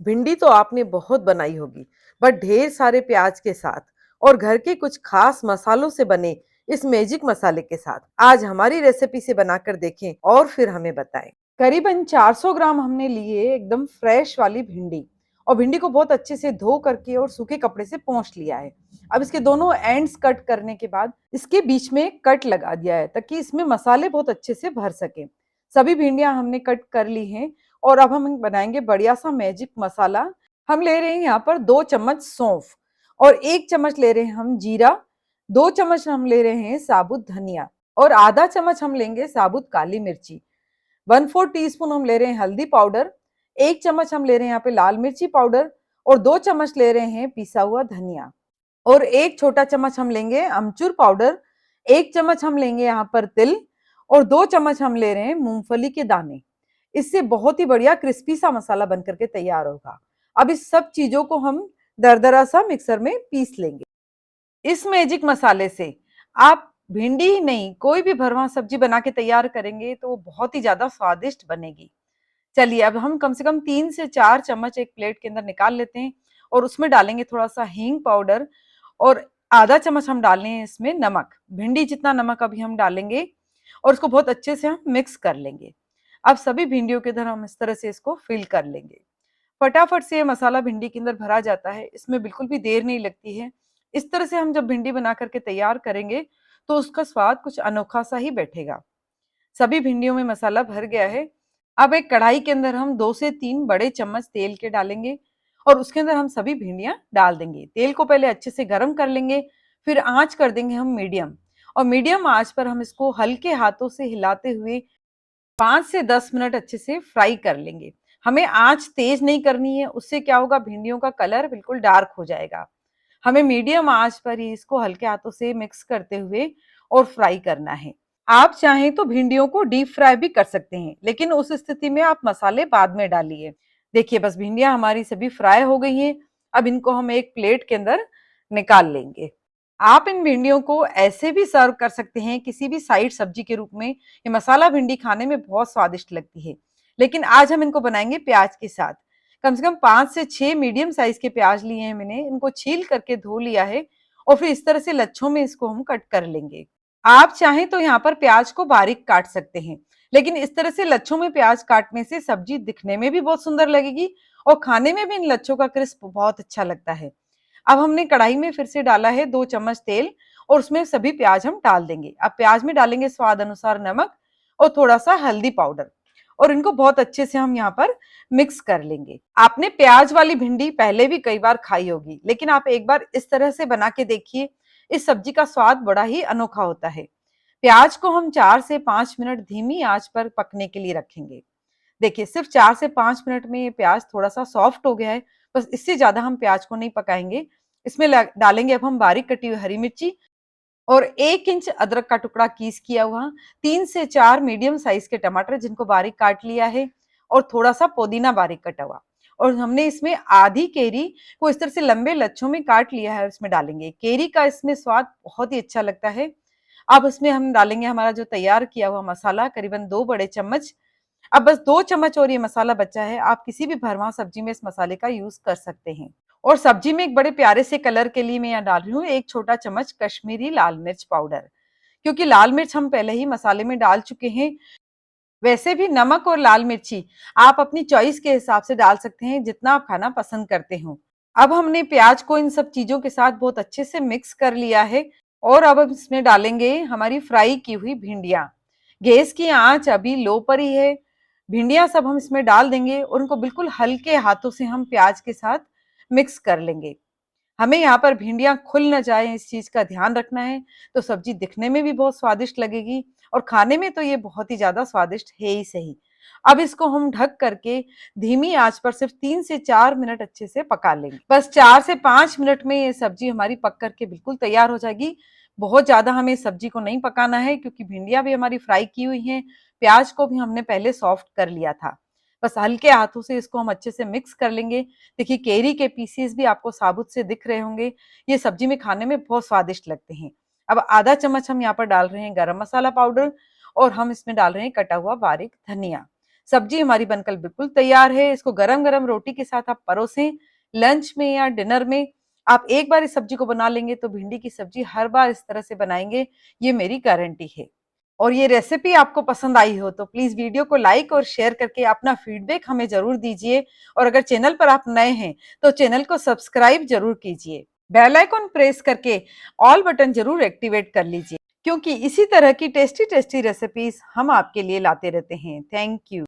भिंडी तो आपने बहुत बनाई होगी, बट ढेर सारे प्याज के साथ और घर के कुछ खास मसालों से बने इस मैजिक मसाले के साथ आज हमारी रेसिपी से बनाकर देखें और फिर हमें बताएं। करीबन 400 ग्राम हमने लिए एकदम फ्रेश वाली भिंडी, और भिंडी को बहुत अच्छे से धो करके और सूखे कपड़े से पोंछ लिया है। अब इसके दोनों एंड्स कट करने के बाद इसके बीच में कट लगा दिया है ताकि इसमें मसाले बहुत अच्छे से भर सके। सभी भिंडियां हमने कट कर ली हैं और अब हम बनाएंगे बढ़िया सा मैजिक मसाला। हम ले रहे हैं यहाँ पर 2 चम्मच सौंफ और 1 चम्मच ले रहे हैं हम जीरा, 2 चम्मच हम ले रहे हैं साबुत धनिया और आधा चम्मच हम लेंगे साबुत काली मिर्ची। 1/4 टीस्पून हम ले रहे हैं हल्दी पाउडर, 1 चम्मच हम ले रहे हैं यहाँ पे लाल मिर्ची पाउडर और 2 चम्मच ले रहे हैं पिसा हुआ धनिया और 1 छोटा चम्मच हम लेंगे अमचूर पाउडर, 1 चम्मच हम लेंगे यहाँ पर तिल और 2 चम्मच हम ले रहे हैं मूंगफली के दाने। इससे बहुत ही बढ़िया क्रिस्पी सा मसाला बनकर के तैयार होगा। अब इस सब चीजों को हम दरदरा सा मिक्सर में पीस लेंगे। इस मैजिक मसाले से आप भिंडी ही नहीं कोई भी भरवा सब्जी बना के तैयार करेंगे तो वो बहुत ही ज्यादा स्वादिष्ट बनेगी। चलिए अब हम कम से कम 3 से 4 चम्मच एक प्लेट के अंदर निकाल लेते हैं और उसमें डालेंगे थोड़ा सा हींग पाउडर और आधा चम्मच हम डालें इसमें नमक, भिंडी जितना नमक अभी हम डालेंगे और उसको बहुत अच्छे से हम मिक्स कर लेंगे। अब सभी भिंडियों के अंदर हम इस तरह से इसको फिल कर लेंगे। फटाफट से ये मसाला भिंडी के अंदर भरा जाता है, इसमें बिल्कुल भी देर नहीं लगती है। इस तरह से हम जब भिंडी बना करके तैयार करेंगे तो उसका स्वाद कुछ अनोखा सा ही बैठेगा। सभी भिंडियों में मसाला भर गया है। अब एक कढ़ाई के अंदर हम 2 से 3 बड़े चम्मच तेल के डालेंगे और उसके अंदर हम सभी भिंडियां डाल देंगे। तेल को पहले अच्छे से गर्म कर लेंगे, फिर आंच कर देंगे हम मीडियम और मीडियम आंच पर हम इसको हल्के हाथों से हिलाते हुए 5 से 10 मिनट अच्छे से फ्राई कर लेंगे। हमें आंच तेज नहीं करनी है, उससे क्या होगा भिंडियों का कलर बिल्कुल डार्क हो जाएगा। हमें मीडियम आंच पर ही इसको हल्के हाथों से मिक्स करते हुए और फ्राई करना है। आप चाहें तो भिंडियों को डीप फ्राई भी कर सकते हैं, लेकिन उस स्थिति में आप मसाले बाद में डालिए। देखिए बस भिंडियां हमारी सभी फ्राई हो गई हैं। अब इनको हम एक प्लेट के अंदर निकाल लेंगे। आप इन भिंडियों को ऐसे भी सर्व कर सकते हैं किसी भी साइड सब्जी के रूप में। ये मसाला भिंडी खाने में बहुत स्वादिष्ट लगती है, लेकिन आज हम इनको बनाएंगे प्याज के साथ। कम से कम 5 से 6 मीडियम साइज के प्याज लिए हैं मैंने, इनको छील करके धो लिया है और फिर इस तरह से लच्छों में इसको हम कट कर लेंगे। आप चाहें तो यहाँ पर प्याज को बारीक काट सकते हैं, लेकिन इस तरह से लच्छों में प्याज काटने से सब्जी दिखने में भी बहुत सुंदर लगेगी और खाने में भी इन लच्छों का क्रिस्प बहुत अच्छा लगता है। अब हमने कढ़ाई में फिर से डाला है 2 चम्मच तेल और उसमें सभी प्याज हम डाल देंगे। अब प्याज में डालेंगे स्वाद अनुसार नमक और थोड़ा सा हल्दी पाउडर और इनको बहुत अच्छे से हम यहाँ पर मिक्स कर लेंगे। आपने प्याज वाली भिंडी पहले भी कई बार खाई होगी, लेकिन आप एक बार इस तरह से बना के देखिए, इस सब्जी का स्वाद बड़ा ही अनोखा होता है। प्याज को हम 4 से 5 मिनट धीमी आंच पर पकने के लिए रखेंगे। देखिए सिर्फ 4 से 5 मिनट में ये प्याज थोड़ा सा सॉफ्ट हो गया है, बस इससे ज्यादा हम प्याज को नहीं पकाएंगे। इसमें डालेंगे अब हम बारीक कटी हुई हरी मिर्ची और 1 इंच अदरक का टुकड़ा कीस किया हुआ, 3 से 4 मीडियम साइज के टमाटर जिनको बारीक काट लिया है और थोड़ा सा पुदीना बारीक कटा हुआ। और हमने इसमें आधी केरी को इस तरह से लंबे लच्छों में काट लिया है और इसमें डालेंगे। केरी का इसमें स्वाद बहुत ही अच्छा लगता है। अब इसमें हम डालेंगे हमारा जो तैयार किया हुआ मसाला, करीबन 2 बड़े चम्मच। अब बस 2 चम्मच और ये मसाला बचा है। आप किसी भी भरवा सब्जी में इस मसाले का यूज कर सकते हैं। और सब्जी में एक बड़े प्यारे से कलर के लिए मैं यहाँ डाल रही हूँ 1 छोटा चम्मच कश्मीरी लाल मिर्च पाउडर, क्योंकि लाल मिर्च हम पहले ही मसाले में डाल चुके हैं। वैसे भी नमक और लाल मिर्ची आप अपनी चॉइस के हिसाब से डाल सकते हैं, जितना आप खाना पसंद करते हो। अब हमने प्याज को इन सब चीजों के साथ बहुत अच्छे से मिक्स कर लिया है और अब हम इसमें डालेंगे हमारी फ्राई की हुई भिंडियां। गैस की आंच अभी लो पर ही है। भिंडियां सब हम इसमें डाल देंगे और उनको बिल्कुल हल्के हाथों से हम प्याज के साथ मिक्स कर लेंगे। हमें यहाँ पर भिंडियां खुल न जाए, इस चीज का ध्यान रखना है, तो सब्जी दिखने में भी बहुत स्वादिष्ट लगेगी और खाने में तो ये बहुत ही ज्यादा स्वादिष्ट है ही सही। अब इसको हम ढक करके धीमी आंच पर सिर्फ 3 से 4 मिनट अच्छे से पका लेंगे। बस 4 से 5 मिनट में ये सब्जी हमारी पक करके बिल्कुल तैयार हो जाएगी। बहुत ज्यादा हमें सब्जी को नहीं पकाना है, क्योंकि भिंडियां भी हमारी फ्राई की हुई हैं, प्याज को भी हमने पहले सॉफ्ट कर लिया था। बस हल्के हाथों से इसको हम अच्छे से मिक्स कर लेंगे। देखिए केरी के पीसेस भी आपको साबुत से दिख रहे होंगे। ये सब्जी में खाने में बहुत स्वादिष्ट लगते हैं। अब आधा चम्मच हम यहाँ पर डाल रहे हैं गरम मसाला पाउडर और हम इसमें डाल रहे हैं कटा हुआ बारीक धनिया। सब्जी हमारी बनकर बिल्कुल तैयार है। इसको गरम-गरम रोटी के साथ आप परोसें, लंच में या डिनर में। आप एक बार इस सब्जी को बना लेंगे तो भिंडी की सब्जी हर बार इस तरह से बनाएँगे, ये मेरी गारंटी है। और ये रेसिपी आपको पसंद आई हो तो प्लीज़ वीडियो को लाइक और शेयर करके अपना फीडबैक हमें ज़रूर दीजिए और अगर चैनल पर आप नए हैं, तो चैनल को सब्सक्राइब ज़रूर कीजिए। बेल आइकन प्रेस करके ऑल बटन ज़रूर एक्टिवेट कर लीजिए, क्योंकि इसी तरह की टेस्टी-टेस्टी रेसिपीज़ हम आपके लिए लाते रहते हैं। Thank you.